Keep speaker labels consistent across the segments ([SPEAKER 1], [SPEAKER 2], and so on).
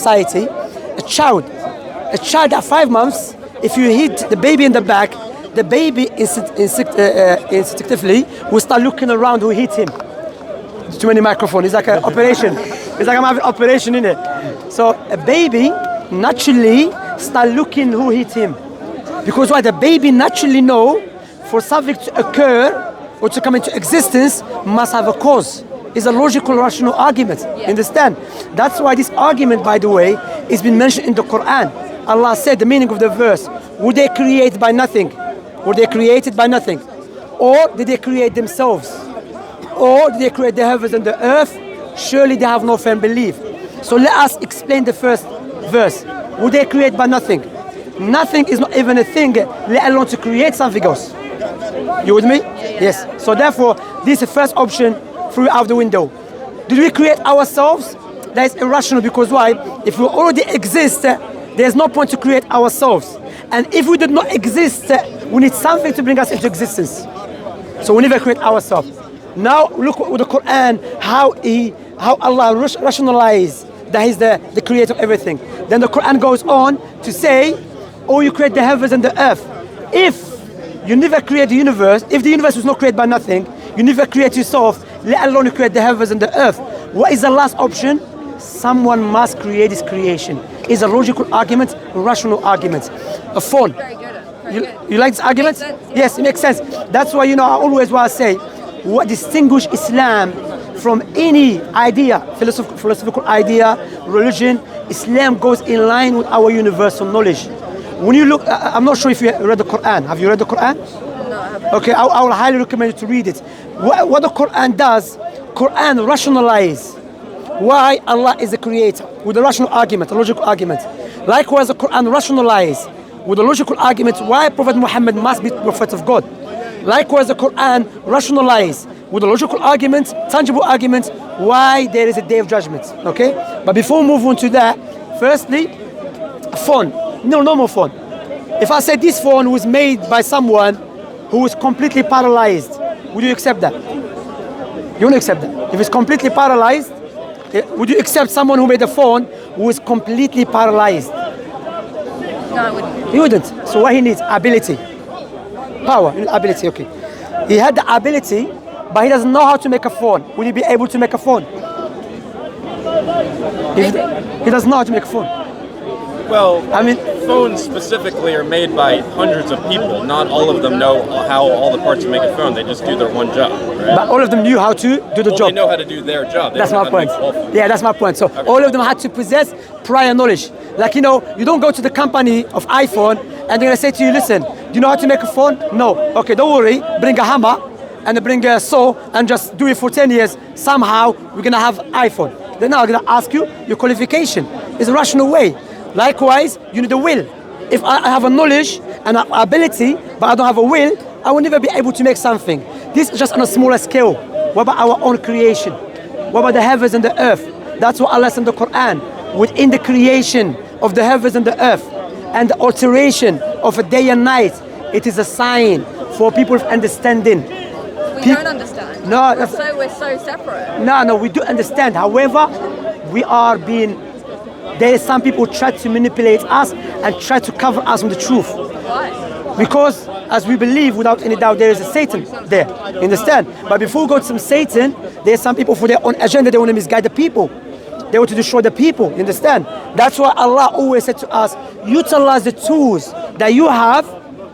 [SPEAKER 1] society, a child at 5 months, if you hit the baby in the back, the baby instinctively will start looking around who hit him. It's too many microphones. It's like an operation. It's like I'm having an operation in it. So a baby naturally start looking who hit him. Because why? The baby naturally know for something to occur or to come into existence must have a cause. It's a logical, rational argument. Understand? That's why this argument, by the way, is been mentioned in the Quran. Allah said the meaning of the verse. Were they created by nothing? Were they created by nothing? Or did they create themselves? Or did they create the heavens and the earth? Surely they have no firm belief. So let us explain the first verse. Were they created by nothing? Nothing is not even a thing, let alone to create something else. You with me? Yes. So therefore, this is the first option, threw out the window. Did we create ourselves? That is irrational, because why? If we already exist, there's no point to create ourselves. And if we did not exist, we need something to bring us into existence. So we never create ourselves. Now look with the Quran, how Allah rationalized that He's the creator of everything. Then the Quran goes on to say, oh, you create the heavens and the earth. If you never create the universe, if the universe was not created by nothing, you never create yourself, let alone you create the heavens and the earth. What is the last option? Someone must create this creation. It's a logical argument, a rational argument. A phone.
[SPEAKER 2] Very good.
[SPEAKER 1] You like this argument?
[SPEAKER 2] Makes sense.
[SPEAKER 1] Yes, it makes sense. That's why, I always want to say, what distinguishes Islam from any idea, philosophical idea, religion, Islam goes in line with our universal knowledge. When you look, I'm not sure if you read the Quran. Have you read the Quran?
[SPEAKER 2] No, I haven't.
[SPEAKER 1] Okay, I will highly recommend you to read it. What the Quran does, Quran rationalize why Allah is the creator with a rational argument, a logical argument. Likewise, the Quran rationalize with a logical argument why Prophet Muhammad must be the Prophet of God. Likewise, the Quran rationalize with a logical argument, tangible argument, why there is a day of judgment. Okay? But before we move on to that, firstly, phone. No, normal phone. If I say this phone was made by someone who is completely paralyzed, would you accept that? You won't accept that. If it's completely paralyzed, would you accept someone who made a phone who is completely paralyzed?
[SPEAKER 2] No, I wouldn't.
[SPEAKER 1] He wouldn't. So what he needs? Ability. Power. Ability, okay. He had the ability, but he doesn't know how to make a phone. Will he be able to make a phone? He doesn't know how to make a phone.
[SPEAKER 3] Well,
[SPEAKER 1] I mean,
[SPEAKER 3] phones specifically are made by hundreds of people. Not all of them know how all the parts to make a phone. They just do their one job, right?
[SPEAKER 1] but all of them knew how to do the
[SPEAKER 3] Well,
[SPEAKER 1] job.
[SPEAKER 3] they know how to do their job. They
[SPEAKER 1] That's
[SPEAKER 3] don't
[SPEAKER 1] my
[SPEAKER 3] know how to
[SPEAKER 1] point.
[SPEAKER 3] make all phones.
[SPEAKER 1] Yeah, that's my point. So all of them had to possess prior knowledge. Like, you don't go to the company of iPhone and they're going to say to you, listen, do you know how to make a phone? No. Okay, don't worry. Bring a hammer and bring a saw and just do it for 10 years. Somehow we're going to have iPhone. They're now going to ask you your qualification. It's a rational way. Likewise, you need a will. If I have a knowledge and an ability, but I don't have a will, I will never be able to make something. This is just on a smaller scale. What about our own creation? What about the heavens and the earth? That's what Allah said in the Quran. Within the creation of the heavens and the earth and the alteration of a day and night, it is a sign for people of understanding.
[SPEAKER 2] We don't understand.
[SPEAKER 1] No,
[SPEAKER 2] We're so separate.
[SPEAKER 1] No, we do understand. However, we are being... There is some people try to manipulate us and try to cover us from the truth.
[SPEAKER 2] Why?
[SPEAKER 1] Because, as we believe, without any doubt, there is a Satan there. You understand? But before we go to some Satan, there are some people for their own agenda. They want to misguide the people. They want to destroy the people. You understand? That's why Allah always said to us, utilize the tools that you have,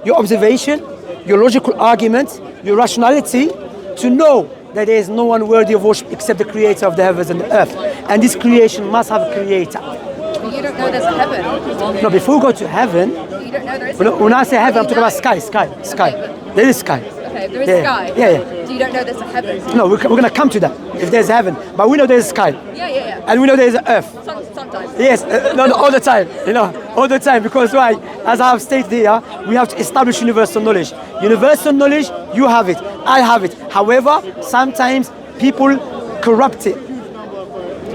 [SPEAKER 1] your observation, your logical argument, your rationality, to know that there is no one worthy of worship except the creator of the heavens and the earth. And this creation must have a creator.
[SPEAKER 2] But you don't know there's a heaven.
[SPEAKER 1] No, before we go to heaven,
[SPEAKER 2] You don't know there is.
[SPEAKER 1] when I say heaven, I'm talking about sky. There is sky.
[SPEAKER 2] Okay, there is
[SPEAKER 1] Yeah,
[SPEAKER 2] sky.
[SPEAKER 1] yeah.
[SPEAKER 2] So you don't know there's a heaven.
[SPEAKER 1] No, we're going to come to that, if there's heaven. But we know there's sky.
[SPEAKER 2] Yeah.
[SPEAKER 1] And we know there's earth.
[SPEAKER 2] Sometimes.
[SPEAKER 1] Yes, no, all the time. All the time. Because why? As I have stated here, we have to establish universal knowledge. Universal knowledge, you have it. I have it. However, sometimes people corrupt it.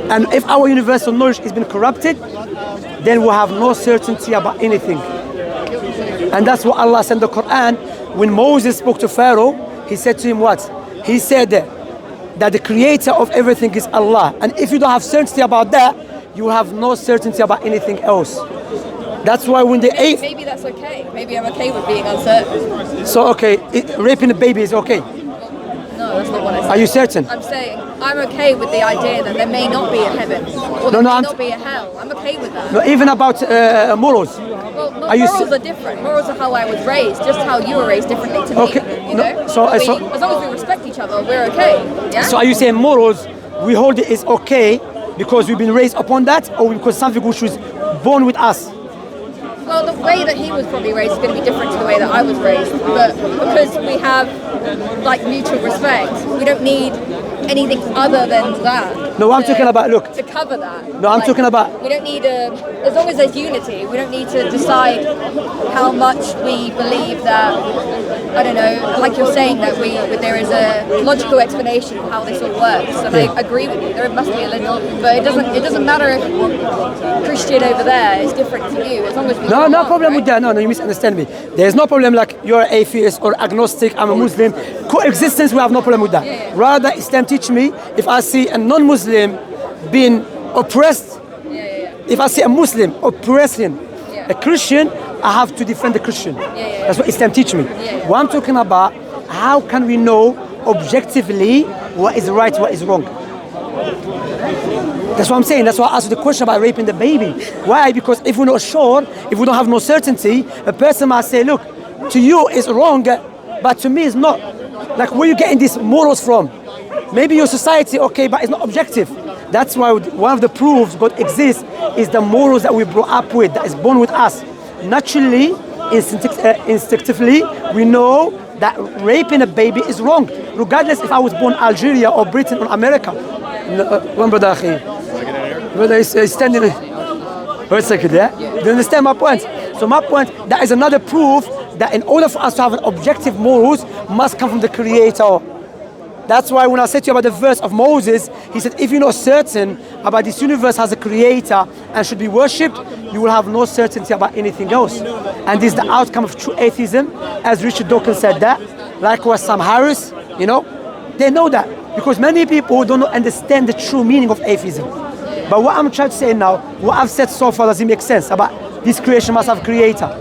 [SPEAKER 1] And if our universal knowledge has been corrupted, then we'll have no certainty about anything. And that's what Allah said in the Quran. When Moses spoke to Pharaoh, he said to him what? He said that the creator of everything is Allah. And if you don't have certainty about that, you will have no certainty about anything else. That's why when the eighth,
[SPEAKER 2] Maybe that's okay. Maybe I'm okay with being uncertain.
[SPEAKER 1] so okay, raping a baby is okay.
[SPEAKER 2] No, that's not what I said.
[SPEAKER 1] Are you certain?
[SPEAKER 2] I'm saying I'm okay with the idea that there may not be a heaven or there may not be a hell. I'm okay with that.
[SPEAKER 1] No, even about morals.
[SPEAKER 2] Well,
[SPEAKER 1] Are you
[SPEAKER 2] morals are different. Morals are how I was raised, just how you were raised differently to me.
[SPEAKER 1] Okay,
[SPEAKER 2] You
[SPEAKER 1] no,
[SPEAKER 2] know?
[SPEAKER 1] so-
[SPEAKER 2] But
[SPEAKER 1] so-
[SPEAKER 2] as long as we respect each other, we're okay. Yeah.
[SPEAKER 1] So are you saying morals, we hold it is okay because we've been raised upon that, or because something which was born with us?
[SPEAKER 2] Well, the way that he was probably raised is going to be different to the way that I was raised. But because we have like mutual respect, we don't need anything other than that.
[SPEAKER 1] No, I'm talking about, look.
[SPEAKER 2] To cover that.
[SPEAKER 1] No, I'm talking about-
[SPEAKER 2] We don't need as long as there's unity, we don't need to decide how much we believe that. I don't know, like you're saying that there is a logical explanation of how this all works, and I agree with you. There must be a little, but it doesn't matter if Christian over there is different to you, as long as we.
[SPEAKER 1] No,
[SPEAKER 2] get
[SPEAKER 1] no
[SPEAKER 2] along,
[SPEAKER 1] problem with
[SPEAKER 2] right?
[SPEAKER 1] that. No, you misunderstand me. There's no problem like you're an atheist or agnostic, I'm a Muslim. Coexistence, we have no problem with that.
[SPEAKER 2] Yeah.
[SPEAKER 1] Rather, Islam teach me, if I see a non-Muslim being oppressed, if I see a Muslim oppressing a Christian, I have to defend the Christian. That's what Islam teach me. What I'm talking about, how can we know objectively what is right, what is wrong? That's what I'm saying. That's why I asked you the question about raping the baby. Why? Because if we're not sure, if we don't have no certainty, a person might say, look, to you it's wrong, but to me it's not. Like, where are you getting these morals from? Maybe your society, okay, but it's not objective. That's why one of the proofs God exists is the morals that we brought up with, that is born with us. Naturally, instinctively, we know that raping a baby is wrong, regardless if I was born Algeria or Britain or America. One brother, brother is standing. Wait a second, yeah? Do you understand my point? So my point, that is another proof that in order for us to have an objective morals, must come from the Creator. That's why when I said to you about the verse of Moses, he said, if you're not certain about this universe has a creator and should be worshipped, you will have no certainty about anything else. And this is the outcome of true atheism, as Richard Dawkins said that. Likewise, Sam Harris, you know, they know that. Because many people don't understand the true meaning of atheism. But what I'm trying to say now, what I've said so far doesn't make sense about this creation must have a creator.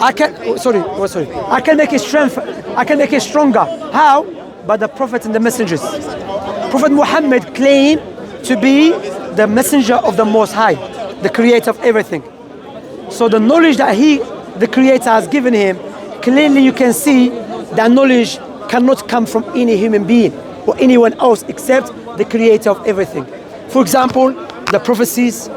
[SPEAKER 1] I can make it strength. I can make it stronger. How? By the prophets and the messengers. Prophet Muhammad claimed to be the messenger of the Most High, the creator of everything. So the knowledge that the creator has given him, clearly you can see that knowledge cannot come from any human being or anyone else except the creator of everything. For example, the prophecies,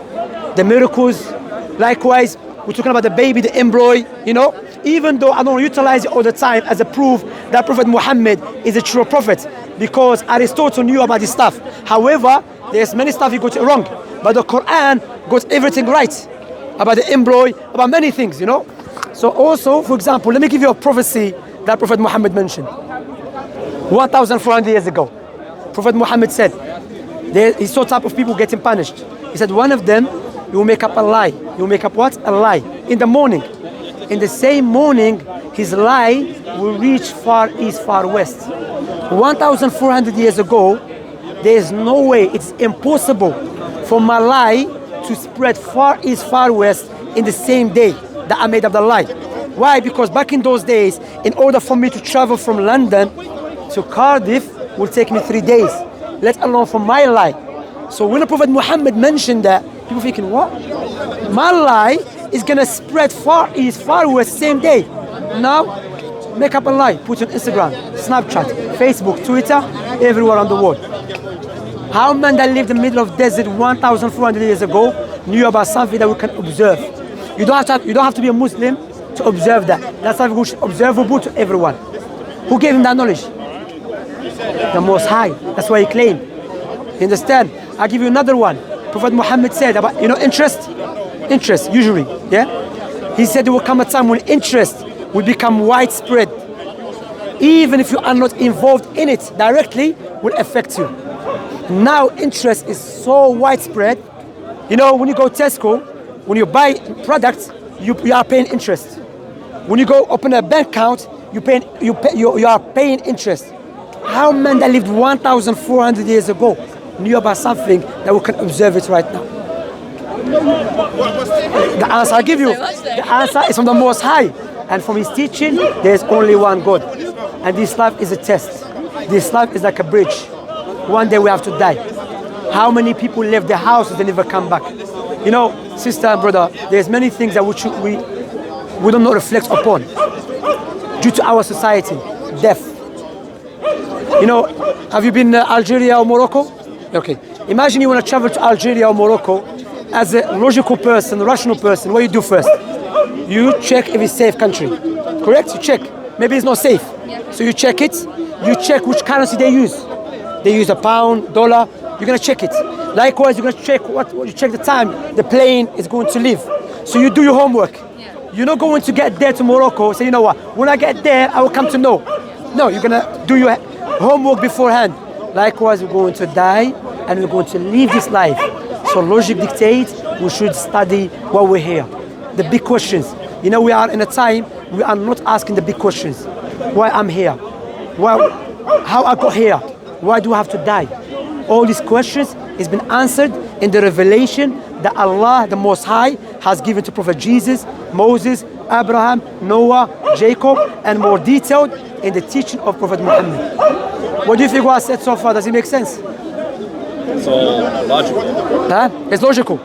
[SPEAKER 1] the miracles. Likewise, we're talking about the baby, the embryo, you know. Even though I don't utilize it all the time as a proof that Prophet Muhammad is a true prophet, because Aristotle knew about this stuff. However, there's many stuff he got it wrong, but the Quran got everything right about the embryo, about many things, you know. So also, for example, let me give you a prophecy that Prophet Muhammad mentioned 1,400 years ago. Prophet Muhammad said he saw type of people getting punished. He said one of them, you will make up a lie. You will make up what? A lie in the morning. In the same morning, his lie will reach far east, far west. 1,400 years ago, there is no way, it's impossible for my lie to spread far east, far west in the same day that I made up the lie. Why? Because back in those days, in order for me to travel from London to Cardiff, will take me 3 days, let alone for my lie. So when the Prophet Muhammad mentioned that, people thinking, what? My lie is gonna spread far east, far west, same day. Now, make up a lie, put it on Instagram, Snapchat, Facebook, Twitter, everywhere on the world. How men that lived in the middle of desert 1,400 years ago knew about something that we can observe. You don't have to be a Muslim to observe that. That's something which is observable to everyone. Who gave him that knowledge? The Most High. That's why he claimed. You understand? I'll give you another one. Prophet Muhammad said about, interest usually, yeah? He said there will come a time when interest will become widespread. Even if you are not involved in it directly, will affect you. Now interest is so widespread. You know, when you go to Tesco, when you buy products, you are paying interest. When you go open a bank account, you are paying interest. How many that lived 1,400 years ago knew about something that we can observe it right now? The answer I give you,
[SPEAKER 2] So much then.
[SPEAKER 1] the answer is from the Most High. And from His teaching, there is only one God. And this life is a test. This life is like a bridge. One day we have to die. How many people left their houses and never come back? You know, sister and brother, there's many things that we do not reflect upon due to our society. Death. You know, have you been Algeria or Morocco? Okay. Imagine you want to travel to Algeria or Morocco. As a logical person, rational person, what you do first? You check if it's safe country. Correct? You check. Maybe it's not safe. So you check it. You check which currency they use. They use a pound, dollar. You're gonna check it. Likewise, you're gonna check what you check the time the plane is going to leave. So you do your homework. You're not going to get there to Morocco. Say, you know what? When I get there, I will come to know. No, you're gonna do your homework beforehand. Likewise, we're going to die and we're going to leave this life. So logic dictates we should study while we're here. The big questions. You know, we are in a time we are not asking the big questions. Why I'm here? Why, how I got here? Why do I have to die? All these questions has been answered in the revelation that Allah, the Most High, has given to Prophet Jesus, Moses, Abraham, Noah, Jacob, and more detailed in the teaching of Prophet Muhammad. What do you think what I said so far? Does it make sense?
[SPEAKER 3] It's all logical.
[SPEAKER 1] Huh? It's logical.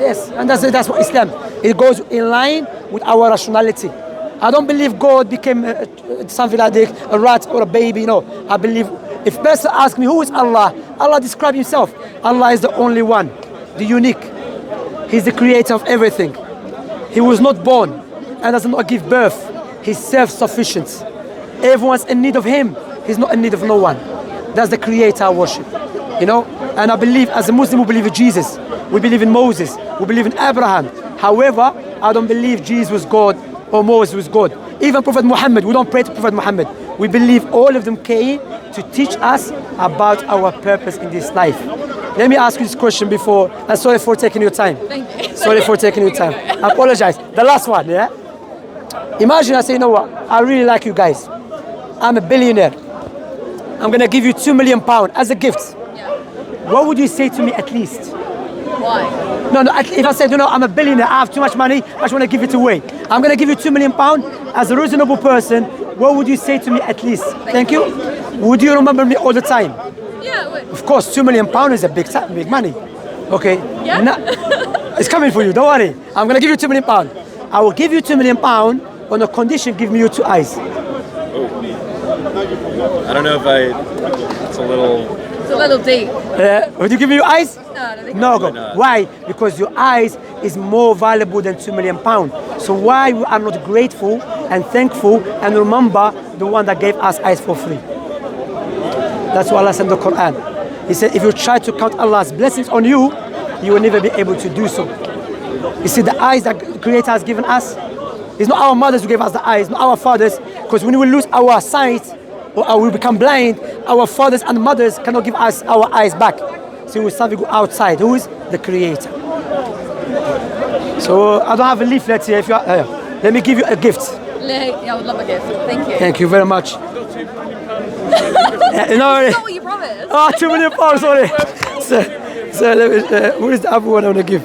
[SPEAKER 1] Yes, and that's what Islam. It goes in line with our rationality. I don't believe God became something like this, a rat or a baby. No, I believe if person asks me who is Allah, Allah describes Himself. Allah is the only one, the unique. He's the creator of everything. He was not born and does not give birth. He's self-sufficient. Everyone's in need of Him. He's not in need of no one. That's the creator I worship. You know, and I believe as a Muslim we believe in Jesus. We believe in Moses. We believe in Abraham. However, I don't believe Jesus was God or Moses was God. Even Prophet Muhammad, we don't pray to Prophet Muhammad. We believe all of them came to teach us about our purpose in this life. Let me ask you this question before, and sorry for taking your time.
[SPEAKER 2] Thank you.
[SPEAKER 1] Sorry for taking your time. I apologize. The last one, yeah? Imagine I say, you know what, I really like you guys. I'm a billionaire. I'm gonna give you £2 million as a gift.
[SPEAKER 2] Yeah.
[SPEAKER 1] What would you say to me at least?
[SPEAKER 2] Why?
[SPEAKER 1] No, if I said, you know, I'm a billionaire, I have too much money, I just want to give it away. I'm going to give you £2 million as a reasonable person. What would you say to me at least? Thank you. Would you remember me all the time?
[SPEAKER 2] Yeah, I would.
[SPEAKER 1] Of course, £2 million is a big money. Okay?
[SPEAKER 2] Yeah?
[SPEAKER 1] It's coming for you, don't worry. I'm going to give you £2 million. I will give you £2 million on a condition, give me your 2 eyes.
[SPEAKER 3] I don't know if it's a little...
[SPEAKER 2] It's a little deep.
[SPEAKER 1] Would you give me your eyes?
[SPEAKER 2] No, I don't think
[SPEAKER 1] No,
[SPEAKER 2] I
[SPEAKER 1] go. Why? Because your eyes is more valuable than £2 million. So why we are not grateful and thankful and remember the one that gave us eyes for free? That's what Allah said in the Quran. He said, if you try to count Allah's blessings on you, you will never be able to do so. You see, the eyes that the Creator has given us, it's not our mothers who gave us the eyes, not our fathers, because when we lose our sight or we become blind, our fathers and mothers cannot give us our eyes back. So we start to go outside. Who is the Creator? So I don't have a leaflet here. If you are, let me give you a gift.
[SPEAKER 2] Yeah, I would love a gift. Thank you.
[SPEAKER 1] Thank you very much.
[SPEAKER 2] That's not what you promised.
[SPEAKER 1] Oh, £2 million, sorry. So let me, who is the other one I want to give?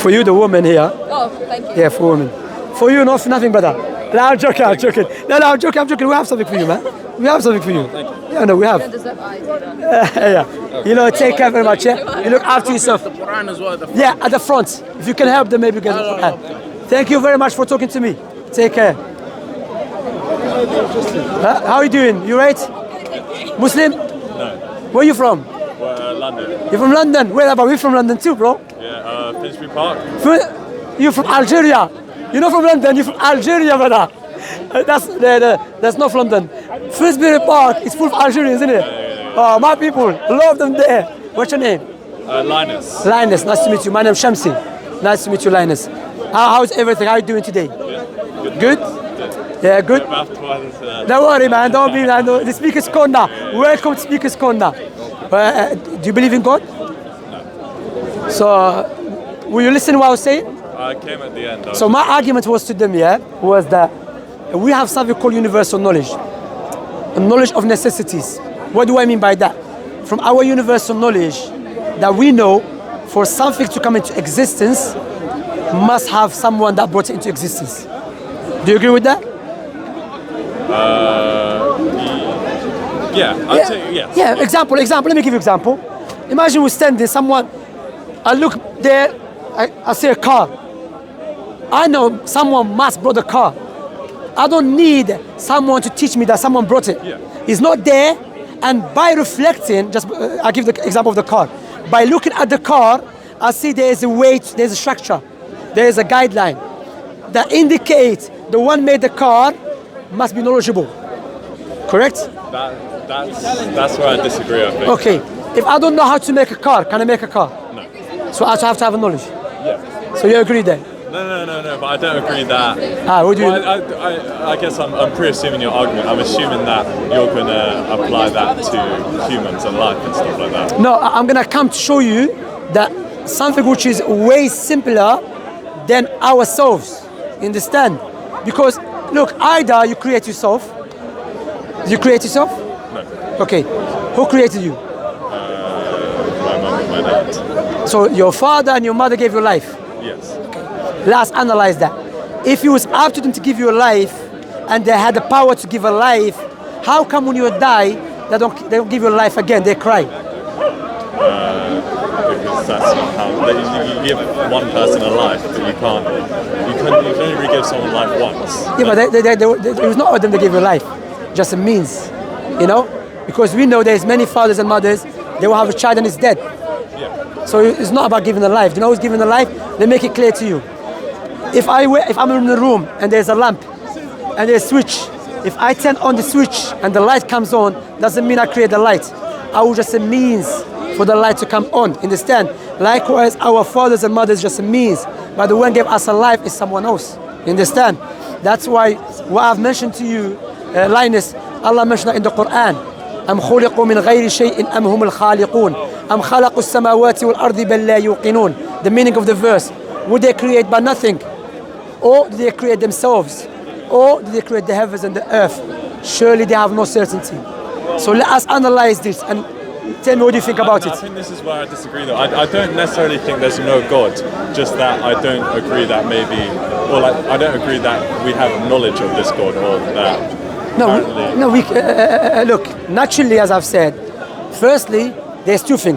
[SPEAKER 1] For you, the woman here.
[SPEAKER 2] Oh, thank you.
[SPEAKER 1] Yeah, for women. For you, nothing, brother. No, I'm joking. No, I'm joking. We have something for you, man. We have something for you. Yeah, no, we have.
[SPEAKER 2] I don't deserve eyes.
[SPEAKER 1] Yeah. You know, take care very much, yeah? You look after yourself.
[SPEAKER 4] The Quran as well at the front.
[SPEAKER 1] Yeah, at the front. If you can help them, maybe get the Quran. Thank you very much for talking to me. Take care. How are you doing? You right? Muslim?
[SPEAKER 5] No.
[SPEAKER 1] Where are you from?
[SPEAKER 5] London.
[SPEAKER 1] You're from London? Where about? We're from London too, bro.
[SPEAKER 5] Yeah, Finsbury Park.
[SPEAKER 1] You're from Algeria. You're not from London, you're from Algeria, brother. That's not from London. Finsbury Park is full of Algerians, isn't it? Oh, my people, a lot of them there. What's your name?
[SPEAKER 5] Linus.
[SPEAKER 1] Linus, nice to meet you. My name's Shamsi. Nice to meet you, Linus. How's everything? How are you doing today? Good? Yeah, good? Don't worry, man. Don't be like the Speaker's Corner. Welcome to Speaker's Corner. Do you believe in God? No. So, will you listen to what I was saying?
[SPEAKER 5] I came at the end.
[SPEAKER 1] So my argument was to them, was that we have something called universal knowledge. A knowledge of necessities. What do I mean by that? From our universal knowledge that we know for something to come into existence, must have someone that brought it into existence. Do you agree with that?
[SPEAKER 5] Yeah, I'd say yes.
[SPEAKER 1] Yeah, example. Let me give you example. Imagine we're standing, someone, I look there, I see a car. I know someone must brought the car. I don't need someone to teach me that someone brought it.
[SPEAKER 5] Yeah.
[SPEAKER 1] It's not there, and by reflecting, just I give the example of the car. By looking at the car, I see there is a weight, there's a structure, there is a guideline that indicates the one made the car must be knowledgeable. Correct?
[SPEAKER 5] That's where I disagree, I think.
[SPEAKER 1] Okay. If I don't know how to make a car, can I make a car?
[SPEAKER 5] No.
[SPEAKER 1] So I have to have a knowledge.
[SPEAKER 5] Yeah.
[SPEAKER 1] So you agree then?
[SPEAKER 5] No, but I don't agree that.
[SPEAKER 1] What do you?
[SPEAKER 5] I guess I'm pre-assuming your argument. I'm assuming that you're going to apply that to humans and life and stuff like that.
[SPEAKER 1] No, I'm gonna come to show you that something which is way simpler than ourselves. You understand? Because look, either you create yourself. Did you create yourself?
[SPEAKER 5] No.
[SPEAKER 1] Okay. Who created you?
[SPEAKER 5] My mum and my dad.
[SPEAKER 1] So your father and your mother gave you life.
[SPEAKER 5] Yes.
[SPEAKER 1] Let's analyze that. If it was up to them to give you a life, and they had the power to give a life, how come when you die, they don't give you a life again? They cry.
[SPEAKER 5] Because that's not how you give one person a life, but you can only re-give someone life once.
[SPEAKER 1] Yeah, but it was not all of them that gave you life, just a means, you know? Because we know there's many fathers and mothers, they will have a child and it's dead.
[SPEAKER 5] Yeah.
[SPEAKER 1] So it's not about giving a life. You know who's giving a life? They make it clear to you. If I'm in the room and there's a lamp and there's a switch, if I turn on the switch and the light comes on, doesn't mean I create the light. I will just a means for the light to come on. Understand? Likewise, our fathers and mothers just a means, but the one gave us a life is someone else. You understand? That's why what I've mentioned to you, Linus, Allah mentioned in the Quran. أم خلقوا من غير شيء أم هم الخالقون أم خلقوا السماوات والأرض بل لا يوقنون. The meaning of the verse: would they create by nothing, or did they create themselves, or did they create the heavens and the earth? Surely they have no certainty. So let us analyze this and tell me what you think about
[SPEAKER 5] I
[SPEAKER 1] it.
[SPEAKER 5] think this is where I disagree though. I don't necessarily think there's no God, just that I don't agree that maybe, or like I don't agree that we have knowledge of this God, or that
[SPEAKER 1] No, look, naturally, as I've said, firstly, there's two things.